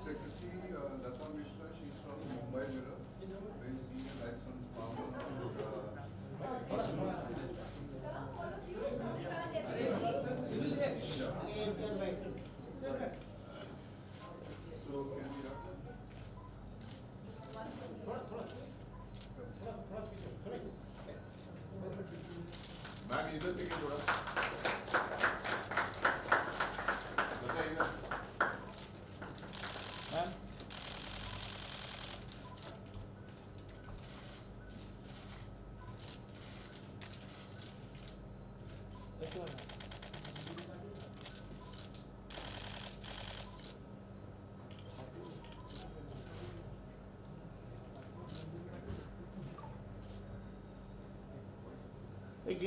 Secretary Lata Mishra, she's from Mumbai Mirror, very senior license farmer. So can we ma'am इधर देखिए थोड़ा बताइएगा ma'am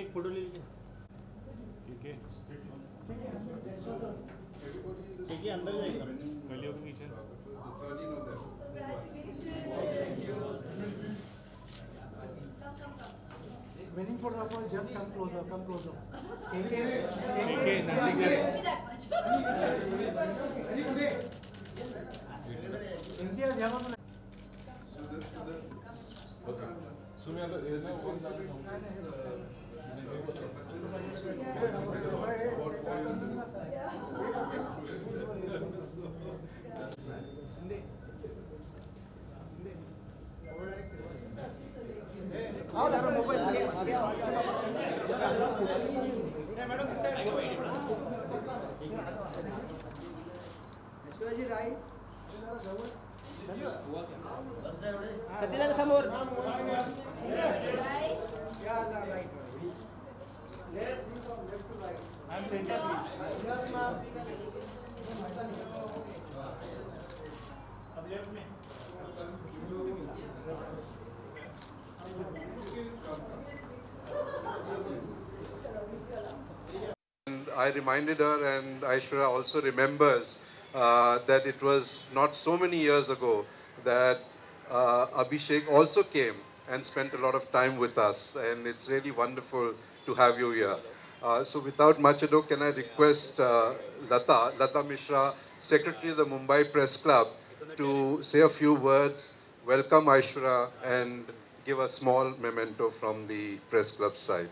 एक photo ले लीजिए। ठीक है ठीक है अंदर जाइएगा कलियों के नीचे Waiting for Rafa, just come closer, come closer. India, Java. सतीला समोर And I reminded her, and Aishwarya also remembers that it was not so many years ago that Abhishek also came and spent a lot of time with us, and it's really wonderful to have you here. So without much ado, can I request Lata Mishra, Secretary of the Mumbai Press Club, to say a few words, welcome Aishwarya, and give a small memento from the Press Club side.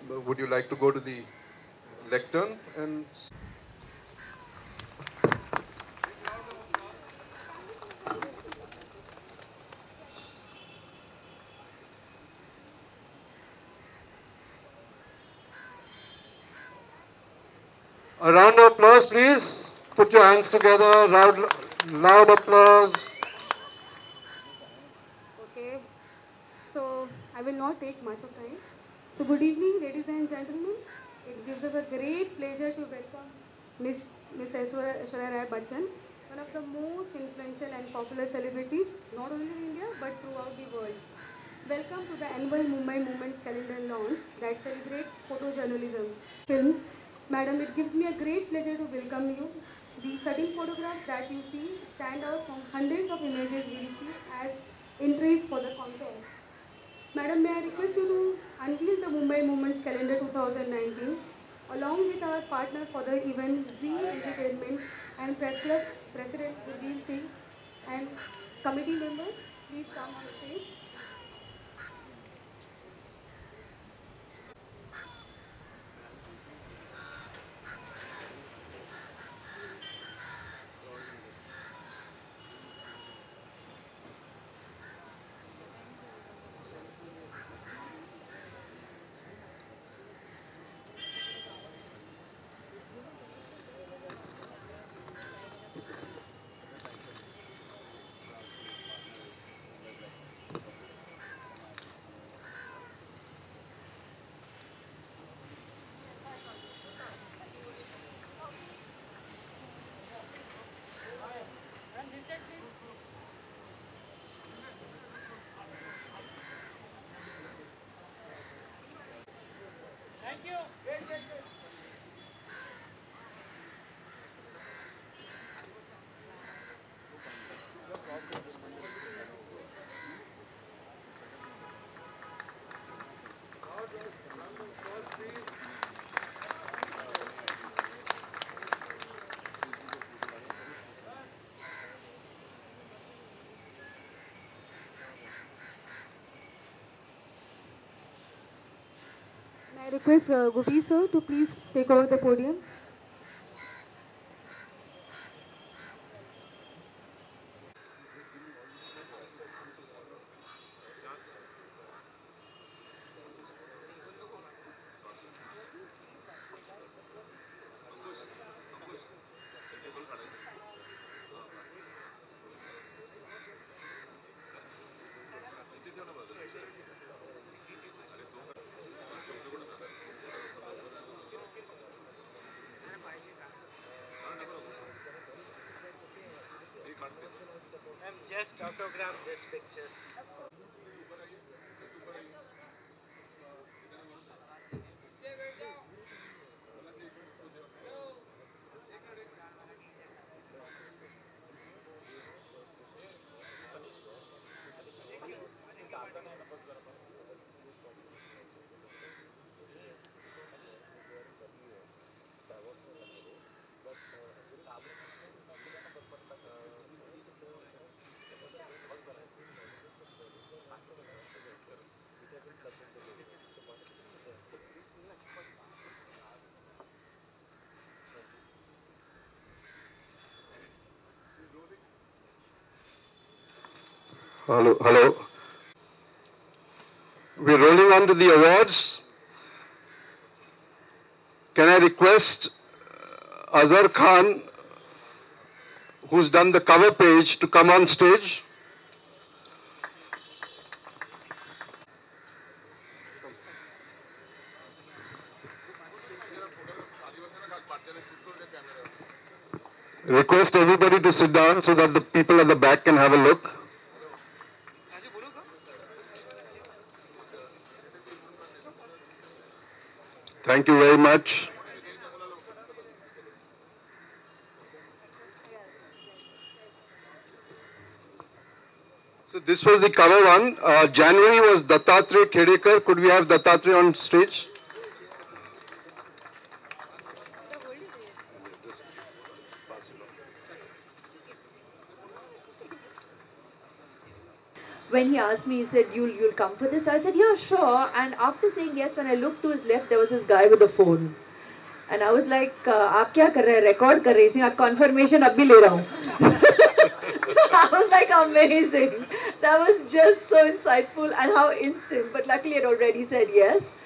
Would you like to go to the lectern and a round of applause, please. Put your hands together. Loud applause. Okay, so I will not take much of time. So good evening, ladies and gentlemen. It gives us a great pleasure to welcome Miss Aishwarya Rai Bachchan, one of the most influential and popular celebrities, not only in India but throughout the world. Welcome to the annual Mumbai Movement calendar launch that celebrates photojournalism, films. Madam, it gives me a great pleasure to welcome you. The stunning photographs that you see stand out from hundreds of images we receive as entries for the contest. Madam, may I request you to unveil the Mumbai Movement calendar 2019 along with our partner for the event, Z Entertainment and Press Club President Gurveer Singh and committee members, please come on stage. I request Gopi sir to please take over the podium. Just autograph this pictures. Hello, hello. We're rolling on to the awards. Can I request Azhar Khan, who's done the cover page, to come on stage? Request everybody to sit down so that the people at the back can have a look. Thank you very much. So this was the cover one. January was Dattatreya Khedekar. Could we have Dattatreya on stage? When he asked me, he said, you'll come for this? I said, yeah, sure. And after saying yes, when I looked to his left, there was this guy with a phone. And I was like, आप क्या कर रहे हैं? Record कर रहे हैं? Confirmation अब भी ले रहा हूँ. I was like, amazing. That was just so insightful and how instant. But luckily, I had already said yes.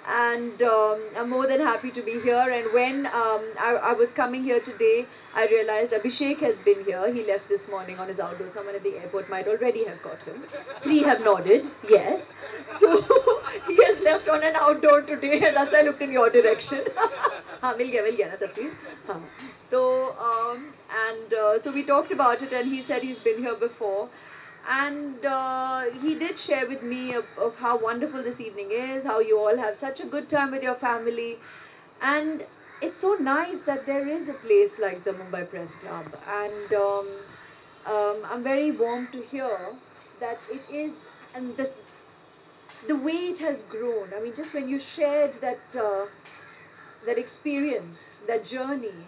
And I'm more than happy to be here. And when I was coming here today, I realized Abhishek has been here. He left this morning on his outdoor. Someone at the airport might already have got him. 3 have nodded, yes. So he has left on an outdoor today, and that's why I looked in your direction. हाँ मिल गया ना तस्वीर. हाँ. So we talked about it, and he said he's been here before. And he did share with me of how wonderful this evening is, how you all have such a good time with your family. And it's so nice that there is a place like the Mumbai Press Club. And I'm very warm to hear that it is, and the way it has grown. I mean, just when you shared that experience, that journey,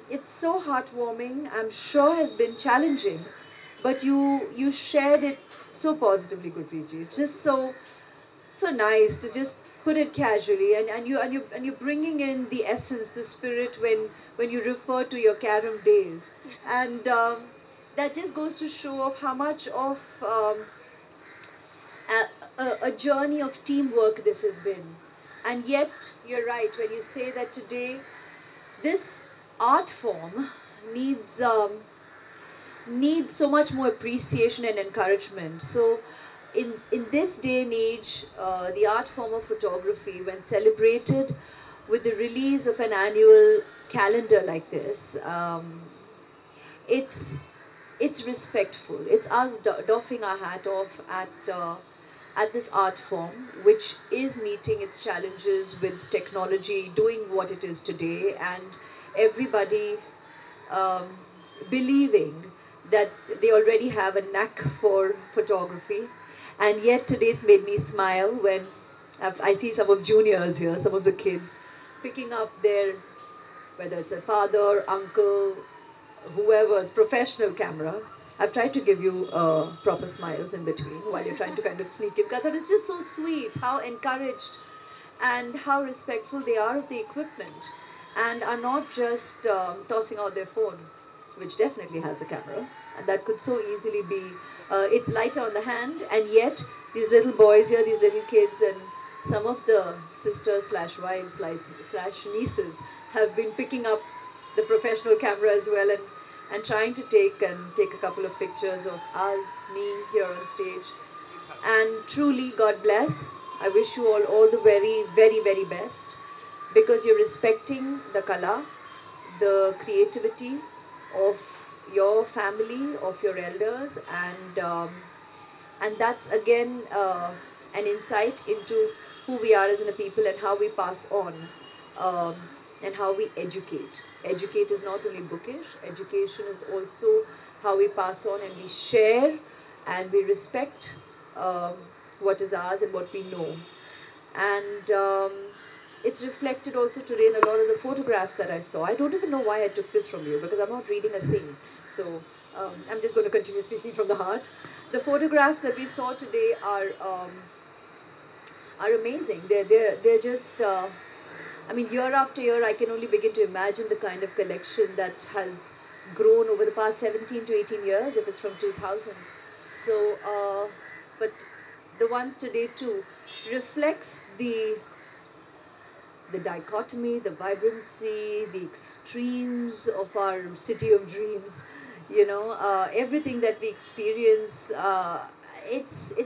it's so heartwarming. I'm sure has been challenging. But you shared it so positively, Gurpreet. It's just so nice to just put it casually, and you're bringing in the essence, the spirit when you refer to your carom days, and that just goes to show of how much of a journey of teamwork this has been. And yet you're right when you say that today this art form needs so much more appreciation and encouragement. So in this day and age, the art form of photography, when celebrated with the release of an annual calendar like this, it's respectful. It's us doffing our hat off at this art form, which is meeting its challenges with technology, doing what it is today, and everybody believing that they already have a knack for photography. And yet today it's made me smile when I see some of juniors here, some of the kids, picking up their, whether it's a father, uncle, whoever's professional camera. I've tried to give you proper smiles in between while you're trying to kind of sneak in, because it's just so sweet how encouraged and how respectful they are of the equipment, and are not just tossing out their phone, which definitely has a camera, and that could so easily be, it's lighter on the hand, and yet these little boys here, these little kids, and some of the sisters slash wives slash nieces have been picking up the professional camera as well, and trying to take a couple of pictures of us, me here on stage. And truly, God bless. I wish you all the very, very, very best, because you're respecting the kala, the creativity of your family, of your elders, and that's again an insight into who we are as a people and how we pass on, and how we educate. Educate is not only bookish, education is also how we pass on and we share and we respect what is ours and what we know. And it's reflected also today in a lot of the photographs that I saw. I don't even know why I took this from you, because I'm not reading a thing. So I'm just going to continue speaking from the heart. The photographs that we saw today are amazing. They're just, I mean, year after year, I can only begin to imagine the kind of collection that has grown over the past 17 to 18 years, if it's from 2000. So, but the ones today too reflects the dichotomy, the vibrancy, the extremes of our city of dreams. You know, everything that we experience, it's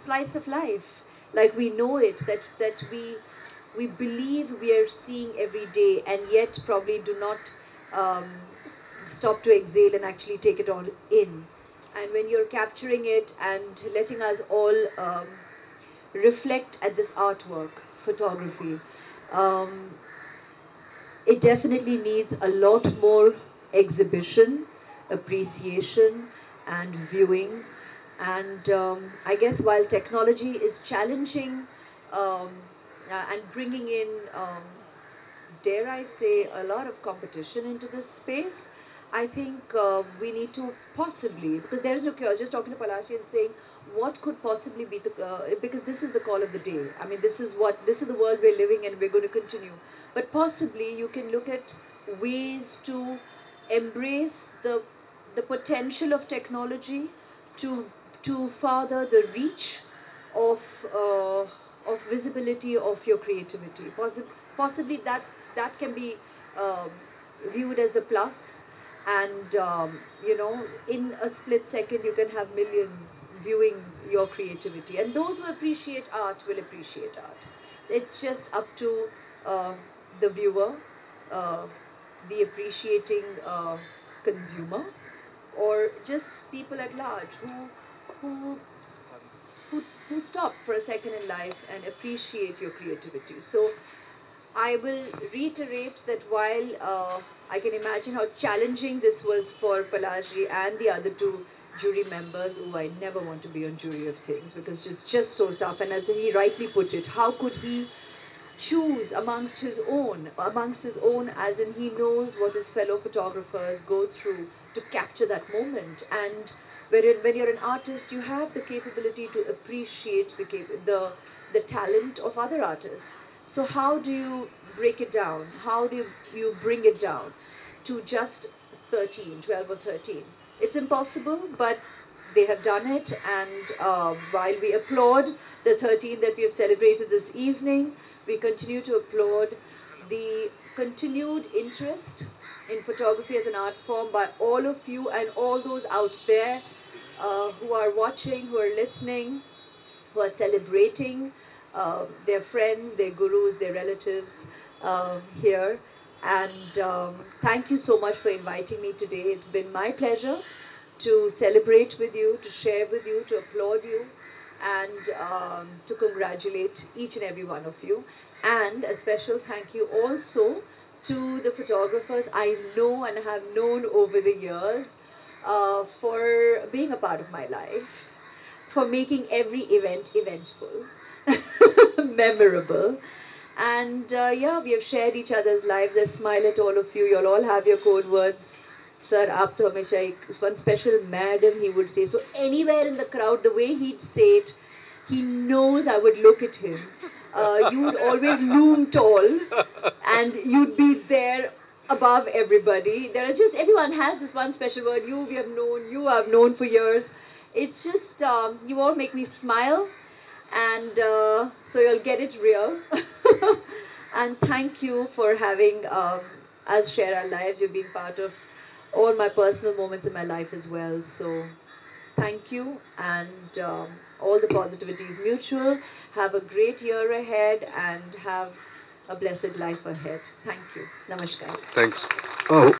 slice of life, like we know it, that we believe we are seeing every day, and yet probably do not stop to exhale and actually take it all in. And when you're capturing it and letting us all reflect at this artwork, photography, it definitely needs a lot more exhibition, appreciation, and viewing. And I guess while technology is challenging and bringing in, dare I say, a lot of competition into this space, I think we need to possibly, because there is no cure. I was just talking to Palashi and saying, what could possibly be the, because this is the call of the day. I mean, this is the world we're living in, we're going to continue. But possibly you can look at ways to embrace the potential of technology to further the reach of visibility of your creativity. Possibly that can be viewed as a plus, and you know, in a split second you can have millions viewing your creativity, and those who appreciate art will appreciate art. It's just up to the viewer, the appreciating consumer, or just people at large who stop for a second in life and appreciate your creativity. So I will reiterate that while I can imagine how challenging this was for Palashi and the other two jury members, who I never want to be on jury of things, because it's just so tough. And as he rightly put it, how could he choose amongst his own, as in he knows what his fellow photographers go through to capture that moment. And when you're an artist, you have the capability to appreciate the talent of other artists. So how do you break it down? How do you bring it down to just 12 or 13? It's impossible, but they have done it. And while we applaud the 13 that we have celebrated this evening, we continue to applaud the continued interest in photography as an art form by all of you and all those out there who are watching, who are listening, who are celebrating their friends, their gurus, their relatives here. And thank you so much for inviting me today. It's been my pleasure to celebrate with you, to share with you, to applaud you, and to congratulate each and every one of you. And a special thank you also to the photographers I know and have known over the years for being a part of my life, for making every event eventful, memorable. And yeah, we have shared each other's lives. I smile at all of you. You'll all have your code words. Sir, aap to hamesha ek one special madam, he would say. So anywhere in the crowd, the way he'd say it, he knows I would look at him. You would always loom tall, and you'd be there above everybody. There are just, everyone has this one special word. You I've known for years. It's just, you all make me smile, and so you'll get it real. And thank you for having us share our lives. You've been part of all my personal moments in my life as well. So thank you, and all the positivity is mutual. Have a great year ahead and have a blessed life ahead. Thank you. Namaskar. Thanks. Oh.